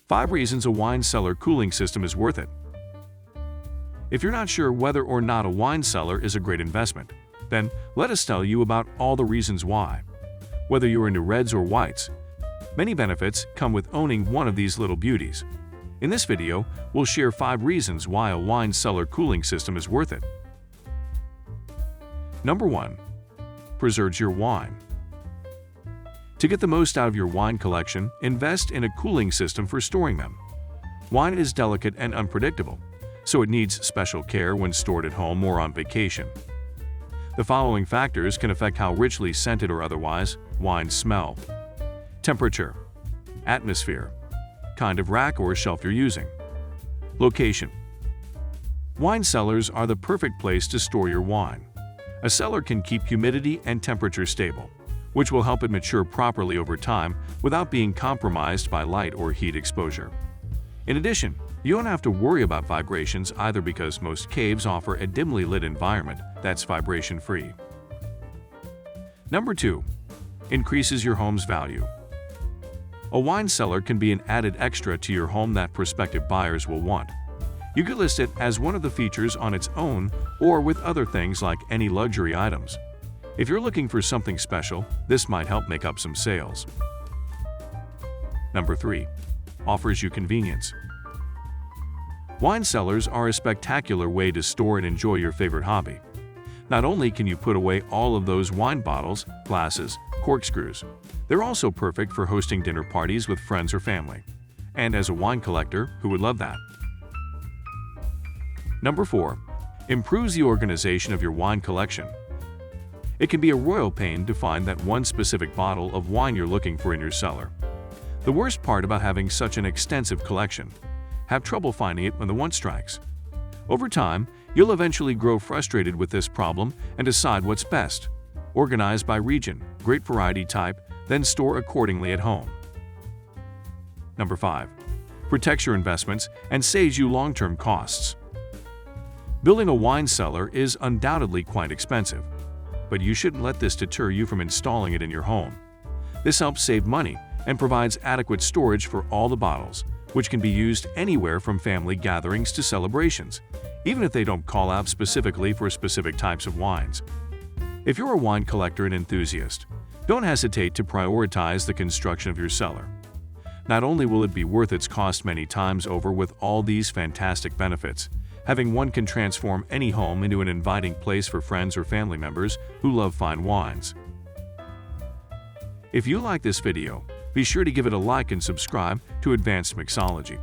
5 reasons a wine cellar cooling system is worth it. If you're not sure whether or not a wine cellar is a great investment, then let us tell you about all the reasons why. Whether you're into reds or whites, many benefits come with owning one of these little beauties. In this video, we'll share 5 reasons why a wine cellar cooling system is worth it. Number 1. Preserves your wine. To get the most out of your wine collection, invest in a cooling system for storing them. Wine is delicate and unpredictable, so it needs special care when stored at home or on vacation. The following factors can affect how richly scented or otherwise wines smell. Temperature, atmosphere, kind of rack or shelf you're using, location. Wine cellars are the perfect place to store your wine. A cellar can keep humidity and temperature stable, which will help it mature properly over time without being compromised by light or heat exposure. In addition, you don't have to worry about vibrations either because most caves offer a dimly lit environment that's vibration-free. Number 2. Increases your home's value. A wine cellar can be an added extra to your home that prospective buyers will want. You could list it as one of the features on its own or with other things like any luxury items. If you're looking for something special, this might help make up some sales. Number 3. Offers you convenience. Wine cellars are a spectacular way to store and enjoy your favorite hobby. Not only can you put away all of those wine bottles, glasses, corkscrews, they're also perfect for hosting dinner parties with friends or family. And as a wine collector, who would love that? Number 4. Improves the organization of your wine collection. It can be a royal pain to find that one specific bottle of wine you're looking for in your cellar. The worst part about having such an extensive collection: have trouble finding it when the want strikes. Over time, you'll eventually grow frustrated with this problem and decide what's best. Organize by region, great variety type, then store accordingly at home. Number 5. Protects your investments and saves you long-term costs. Building a wine cellar is undoubtedly quite expensive, but you shouldn't let this deter you from installing it in your home. This helps save money and provides adequate storage for all the bottles, which can be used anywhere from family gatherings to celebrations, even if they don't call out specifically for specific types of wines. If you're a wine collector and enthusiast, don't hesitate to prioritize the construction of your cellar. Not only will it be worth its cost many times over with all these fantastic benefits, having one can transform any home into an inviting place for friends or family members who love fine wines. If you like this video, be sure to give it a like and subscribe to Advanced Mixology.